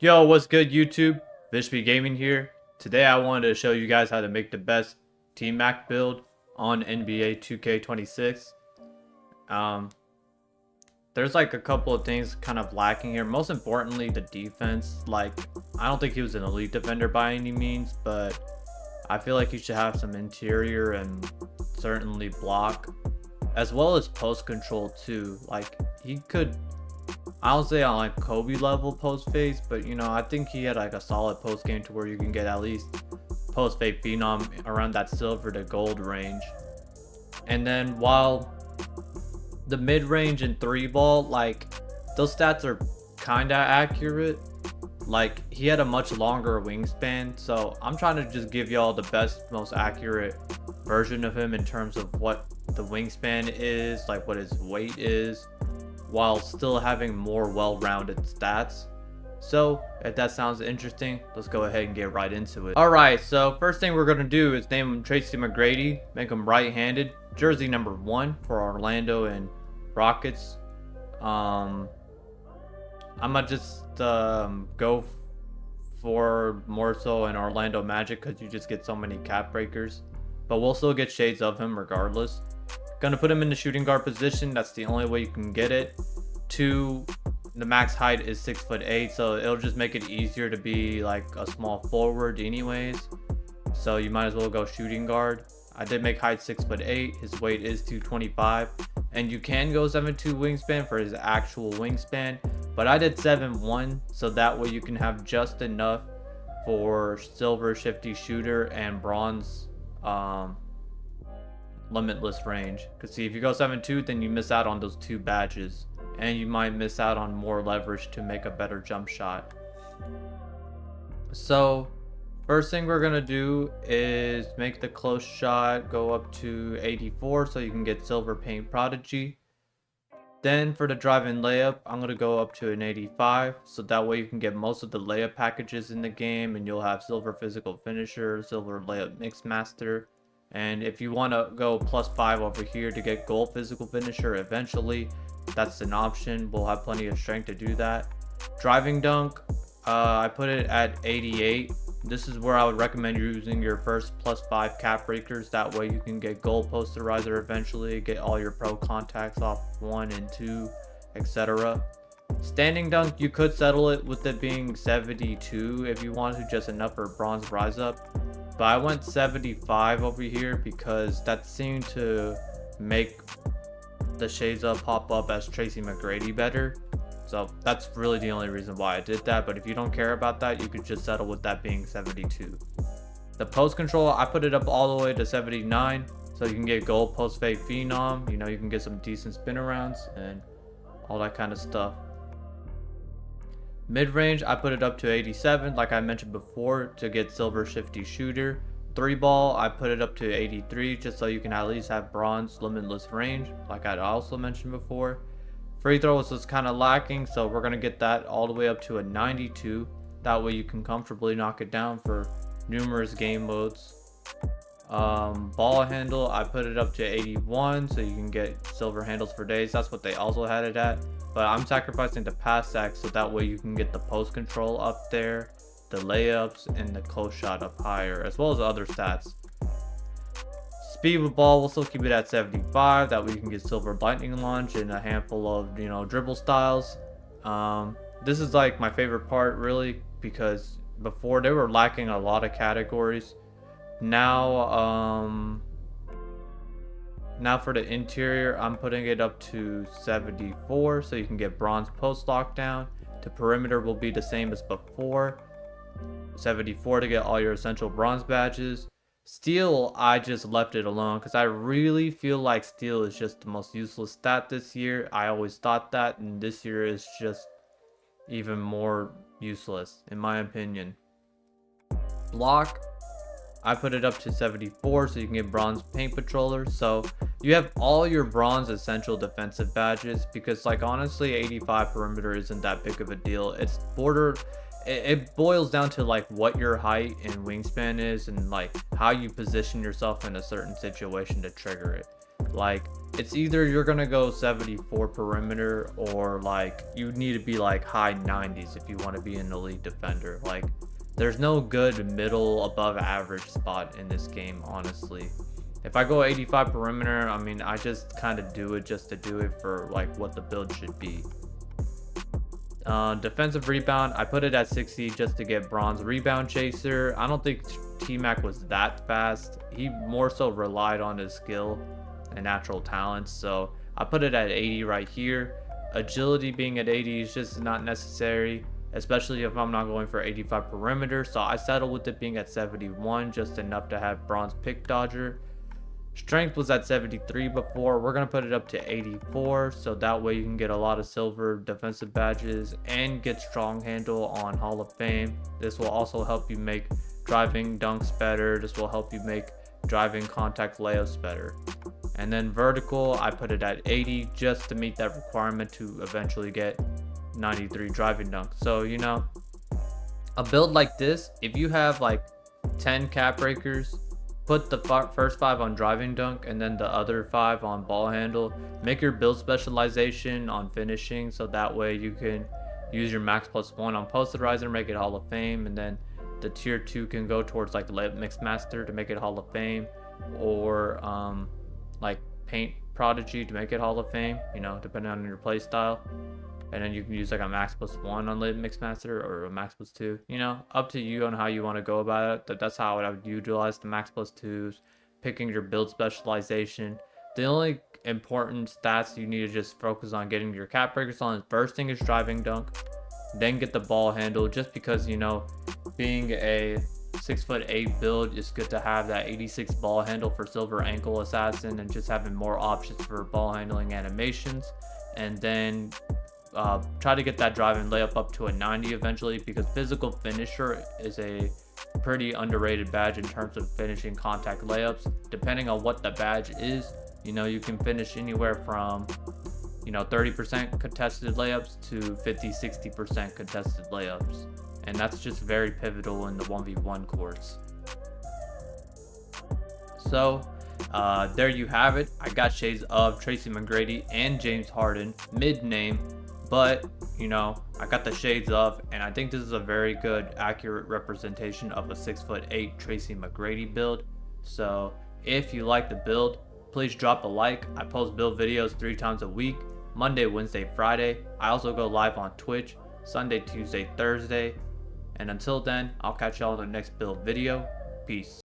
Yo, what's good YouTube? VISHBEGAMIN here. Today I wanted to show you guys how to make the best Team Mac build on NBA 2K26. Um, there's like a couple of things kind of lacking here. Most importantly, the defense. Like, I don't think he was an elite defender by any means, but I feel like he should have some interior and certainly block, as well as post control too. Like, he could, I don't say on like Kobe level post phase, but I think he had like a solid post game to where you can get at least post fade phenom around that silver to gold range. And then while the mid range and three ball, like those stats are kinda accurate. Like he had a much longer wingspan, so I'm trying to just give y'all the best, most accurate version of him in terms of what the wingspan is, like what his weight is, while still having more well-rounded stats. So if that sounds interesting, let's go ahead and get right into it. Alright, so first thing we're going to do is name him Tracy McGrady, make him right-handed, jersey number 1 for Orlando and Rockets. I'm gonna just go for more so in Orlando Magic because you just get so many cap breakers, but we'll still get shades of him regardless. Gonna put him in the shooting guard position. That's the only way you can get it. 2, the max height is 6'8", so it'll just make it easier to be like a small forward anyways. So you might as well go shooting guard. I did make height 6'8". His weight is 225, and you can go 7'2" wingspan for his actual wingspan, but I did 7'1", so that way you can have just enough for silver shifty shooter and bronze limitless range. Because see, if you go 7'2", then you miss out on those 2 badges, and you might miss out on more leverage to make a better jump shot. So first thing we're gonna do is make the close shot go up to 84 so you can get silver paint prodigy. Then for the drive and layup, I'm gonna go up to an 85, so that way you can get most of the layup packages in the game, and you'll have silver physical finisher, silver layup mix master. And if you want to go +5 over here to get gold physical finisher eventually, that's an option. We'll have plenty of strength to do that. Driving dunk, I put it at 88. This is where I would recommend using your first +5 cap breakers. That way you can get gold posterizer eventually, get all your pro contacts off 1 and 2, etc. Standing dunk, you could settle it with it being 72 if you want to, just enough for bronze rise up. But I went 75 over here because that seemed to make the shades up pop up as Tracy McGrady better. So that's really the only reason why I did that. But if you don't care about that, you could just settle with that being 72. The post control, I put it up all the way to 79 so you can get gold post fade phenom. You can get some decent spin arounds and all that kind of stuff. Mid-range, I put it up to 87, like I mentioned before, to get silver shifty shooter. 3-ball, I put it up to 83, just so you can at least have bronze limitless range, like I also mentioned before. Free throws is kind of lacking, so we're going to get that all the way up to a 92. That way you can comfortably knock it down for numerous game modes. Ball handle, I put it up to 81, so you can get silver handles for days. That's what they also had it at. But I'm sacrificing the pass sack so that way you can get the post control up there, the layups, and the close shot up higher, as well as other stats. Speed with ball, we'll still keep it at 75. That way you can get silver lightning launch and a handful of dribble styles. This is like my favorite part really, because before they were lacking a lot of categories. Now for the interior, I'm putting it up to 74 so you can get bronze post lockdown. The perimeter will be the same as before, 74 to get all your essential bronze badges. Steal, I just left it alone because I really feel like steal is just the most useless stat this year. I always thought that, and this year is just even more useless in my opinion. Block, I put it up to 74 so you can get bronze paint patroller. So you have all your bronze essential defensive badges, because like honestly 85 perimeter isn't that big of a deal. It boils down to like what your height and wingspan is, and like how you position yourself in a certain situation to trigger it. Like, it's either you're gonna go 74 perimeter, or like you need to be like high 90s if you want to be an elite defender. Like, there's no good middle above average spot in this game, honestly. If I go 85 perimeter, I mean, I just kind of do it just to do it for like what the build should be. Defensive rebound, I put it at 60 just to get bronze rebound chaser. I don't think T-Mac was that fast. He more so relied on his skill and natural talents, so I put it at 80 right here. Agility being at 80 is just not necessary, especially if I'm not going for 85 perimeter, so I settled with it being at 71, just enough to have bronze pick dodger. Strength was at 73 before. We're going to put it up to 84, so that way you can get a lot of silver defensive badges and get strong handle on Hall of Fame. This will also help you make driving dunks better. This will help you make driving contact layups better. And then vertical, I put it at 80 just to meet that requirement to eventually get 93 driving dunk. So, you know, a build like this, if you have like 10 cap breakers, put the first 5 on driving dunk and then the other 5 on ball handle. Make your build specialization on finishing, so that way you can use your max +1 on posterizer, make it Hall of Fame, and then the tier 2 can go towards like layup mix master to make it Hall of Fame, or like paint prodigy to make it Hall of Fame, you know, depending on your play style. And then you can use like a max +1 on layup mix master, or a max +2, you know, up to you on how you want to go about it. That's how I would utilize the max +2s, picking your build specialization. The only important stats you need to just focus on getting your cap breakers on is first thing is driving dunk, then get the ball handle, just because, you know, being a 6'8" build, it's good to have that 86 ball handle for silver ankle assassin, and just having more options for ball handling animations. And then try to get that driving layup up to a 90 eventually, because physical finisher is a pretty underrated badge in terms of finishing contact layups. Depending on what the badge is, you know, you can finish anywhere from, you know, 30% contested layups to 50-60% contested layups, and that's just very pivotal in the 1v1 courts. So there you have it. I got shades of Tracy McGrady and James Harden mid-name, but you know, I got the shades of, and I think this is a very good accurate representation of a 6'8" Tracy McGrady build. So if you like the build, please drop a like. I post build videos 3 times a week, Monday, Wednesday, Friday. I also go live on Twitch Sunday, Tuesday, Thursday. And until then, I'll catch y'all in the next build video. Peace.